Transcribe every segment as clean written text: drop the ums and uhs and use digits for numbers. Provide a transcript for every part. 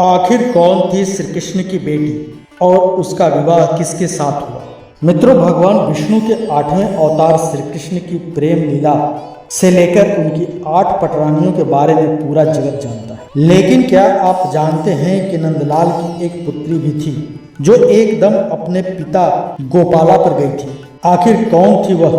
आखिर कौन थी श्री कृष्ण की बेटी और उसका विवाह किसके साथ हुआ? मित्रों, भगवान विष्णु के 8वें अवतार श्री कृष्ण की प्रेम लीला से लेकर उनकी 8 पटरानियों के बारे में पूरा जगत जानता है। लेकिन क्या आप जानते हैं कि नंदलाल की एक पुत्री भी थी जो एकदम अपने पिता गोपाला पर गई थी? आखिर कौन थी वह?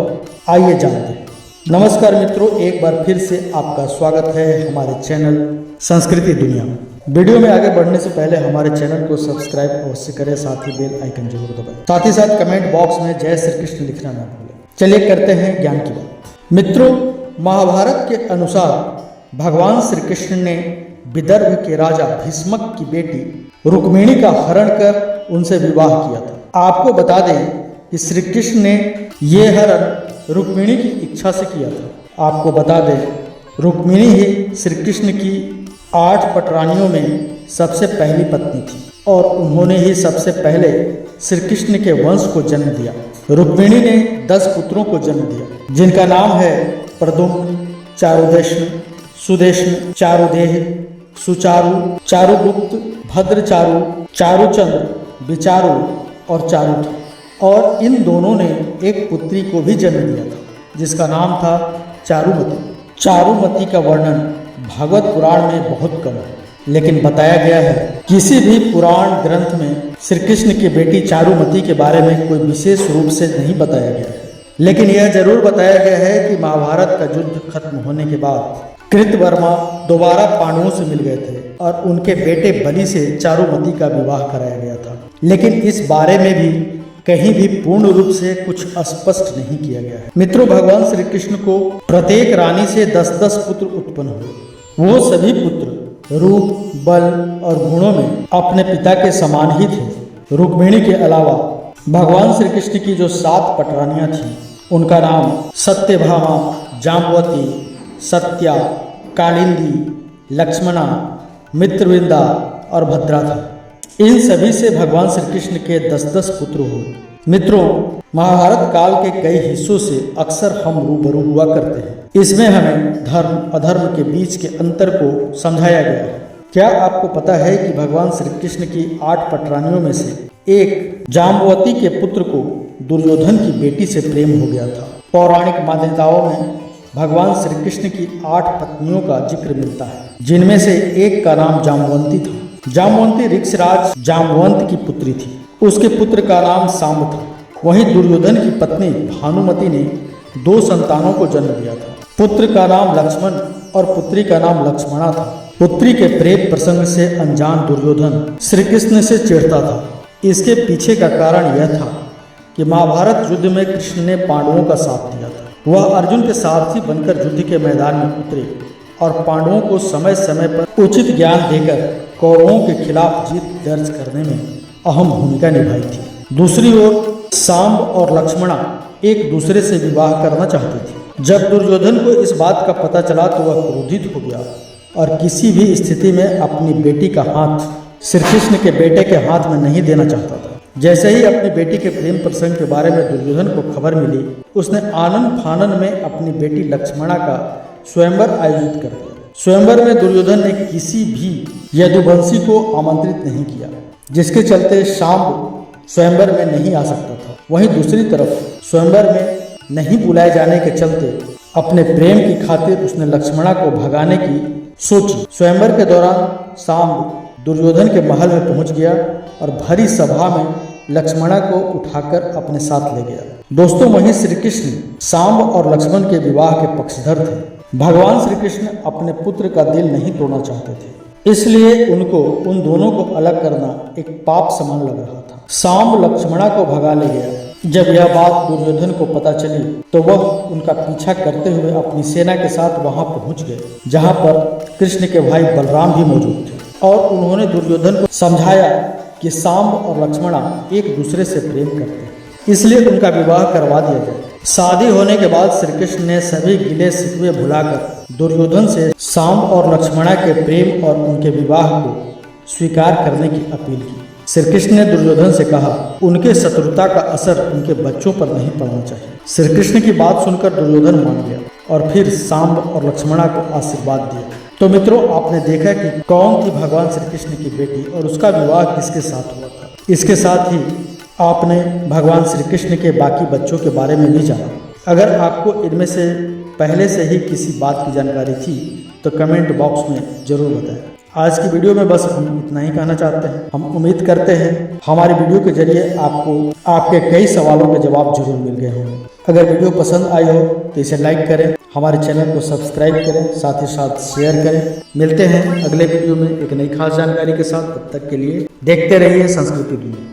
आइए जानते हैं। नमस्कार मित्रों, एक बार फिर से आपका स्वागत है हमारे चैनल संस्कृति दुनिया में। वीडियो में आगे बढ़ने से पहले हमारे चैनल को सब्सक्राइब अवश्य करें, साथ ही बेल आइकन जरूर दबाएं। साथ ही साथ कमेंट बॉक्स में जय श्री कृष्ण लिखना ना भूलें। चलिए करते हैं ज्ञान की बात। मित्रों, महाभारत के अनुसार भगवान श्री कृष्ण ने विदर्भ के राजा भीष्मक की बेटी रुक्मिणी का हरण कर उनसे विवाह किया था। आपको बता दें कि श्री कृष्ण ने ये हरण रुक्मिणी की इच्छा से किया था। आपको बता दें, रुक्मिणी ही श्री कृष्ण की 8 पटरानियों में सबसे पहली पत्नी थी और उन्होंने ही सबसे पहले श्री कृष्ण के वंश को जन्म दिया। रुक्मिणी ने 10 पुत्रों को जन्म दिया जिनका नाम है प्रद्युम्न, चारुदेष्ण, सुदेष्ण, चारुदेह, सुचारु, चारुगुप्त, भद्रचारु, चारुचंद्र, विचारु और चारुथ। और इन दोनों ने एक पुत्री को भी जन्म दिया था जिसका नाम था चारुमती। चारुमती का वर्णन भागवत पुराण में बहुत कम है, लेकिन बताया गया है किसी भी पुराण ग्रंथ में श्री कृष्ण की बेटी चारुमती के बारे में कोई विशेष रूप से नहीं बताया गया है। लेकिन यह जरूर बताया गया है कि महाभारत का युद्ध खत्म होने के बाद कृतवर्मा दोबारा पांडवों से मिल गए थे और उनके बेटे बलि से चारुमती का विवाह कराया गया था। लेकिन इस बारे में भी कहीं भी पूर्ण रूप से कुछ स्पष्ट नहीं किया गया है। मित्रों, भगवान श्री कृष्ण को प्रत्येक रानी से 10-10 पुत्र उत्पन्न हुए। वो सभी पुत्र रूप, बल और गुणों में अपने पिता के समान ही थे। रुक्मिणी के अलावा भगवान श्री कृष्ण की जो 7 पटरानियां थीं, उनका नाम सत्यभामा, जाम्बवती, सत्या, कालिंदी, लक्ष्मणा, मित्रविंदा और भद्रा था। इन सभी से भगवान श्री कृष्ण के 10-10 पुत्र हुए। मित्रों, महाभारत काल के कई हिस्सों से अक्सर हम रूबरू हुआ करते हैं। इसमें हमें धर्म अधर्म के बीच के अंतर को समझाया गया है। क्या आपको पता है कि भगवान श्री कृष्ण की 8 पटरानियों में से एक जाम्बवती के पुत्र को दुर्योधन की बेटी से प्रेम हो गया था? पौराणिक मान्यताओं में भगवान श्री कृष्ण की 8 पत्नियों का जिक्र मिलता है, जिनमें से एक का नाम जाम्बवंती था। जाम्बवंती ऋक्षराज जाम्बवंत की पुत्री थी। उसके पुत्र का नाम सांब था। वहीं दुर्योधन की पत्नी भानुमति ने 2 संतानों को जन्म दिया था। पुत्र का नाम लक्ष्मण और पुत्री का नाम लक्ष्मणा था। पुत्री के प्रेम प्रसंग से अनजान दुर्योधन श्री कृष्ण से चिढ़ता था। इसके पीछे का कारण यह था कि महाभारत युद्ध में कृष्ण ने पांडवों का साथ दिया था। वह अर्जुन के सारथी बनकर युद्ध के मैदान में उतरे और पांडवों को समय समय पर उचित ज्ञान देकर कौरवों के खिलाफ जीत दर्ज करने में अहम भूमिका निभाई थी। दूसरी ओर सांब और लक्ष्मणा एक दूसरे से विवाह करना चाहती थी। जब दुर्योधन को इस बात का पता चला तो वह क्रोधित हो गया और किसी भी स्थिति में अपनी बेटी का हाथ श्री कृष्ण के बेटे के हाथ में नहीं देना चाहता था। जैसे ही अपनी बेटी के प्रेम प्रसंग के बारे में दुर्योधन को खबर मिली, उसने आनन फानन में अपनी बेटी लक्ष्मणा का स्वयंवर आयोजित कर दिया। स्वयंवर में दुर्योधन ने किसी भी यदुवंशी को आमंत्रित नहीं किया, जिसके चलते सांब स्वयंवर में नहीं आ सकता था। वहीं दूसरी तरफ स्वयंवर में नहीं बुलाए जाने के चलते अपने प्रेम की खातिर उसने लक्ष्मणा को भगाने की सोची। स्वयंवर के दौरान सांब दुर्योधन के महल में पहुंच गया और भरी सभा में लक्ष्मणा को उठाकर अपने साथ ले गया। दोस्तों, वहीं श्री कृष्ण सांब और लक्ष्मण के विवाह के पक्षधर थे। भगवान श्री कृष्ण अपने पुत्र का दिल नहीं तोड़ना चाहते थे, इसलिए उनको उन दोनों को अलग करना एक पाप समान लग रहा था। सांब लक्ष्मणा को भगा ले गया। जब यह बात दुर्योधन को पता चली तो वह उनका पीछा करते हुए अपनी सेना के साथ वहां पहुंच गए, जहां पर कृष्ण के भाई बलराम भी मौजूद थे। और उन्होंने दुर्योधन को समझाया कि सांब और लक्ष्मणा एक दूसरे से प्रेम करते हैं, इसलिए उनका विवाह करवा दिया जाए। शादी होने के बाद श्री कृष्ण ने सभी गिले शिकवे भुलाकर दुर्योधन से सांब और लक्ष्मणा के प्रेम और उनके विवाह को स्वीकार करने की अपील की। श्री कृष्ण ने दुर्योधन से कहा, उनके शत्रुता का असर उनके बच्चों पर नहीं पड़ना चाहिए। श्री कृष्ण की बात सुनकर दुर्योधन मान गया और फिर सांब और लक्ष्मणा को आशीर्वाद दिया। तो मित्रों, आपने देखा कि कौन थी भगवान श्री कृष्ण की बेटी और उसका विवाह किसके साथ हुआ था। इसके साथ ही आपने भगवान श्री कृष्ण के बाकी बच्चों के बारे में भी जाना। अगर आपको इनमें से पहले से ही किसी बात की जानकारी थी तो कमेंट बॉक्स में जरूर बताएं। आज की वीडियो में बस हम इतना ही कहना चाहते हैं। हम उम्मीद करते हैं हमारी वीडियो के जरिए आपको आपके कई सवालों के जवाब जरूर मिल गए होंगे। अगर वीडियो पसंद आई हो तो इसे लाइक करें, हमारे चैनल को सब्सक्राइब करें, साथ ही साथ शेयर करें। मिलते हैं अगले वीडियो में एक नई खास जानकारी के साथ। तब तक के लिए देखते रहिए संस्कृति दुनिया।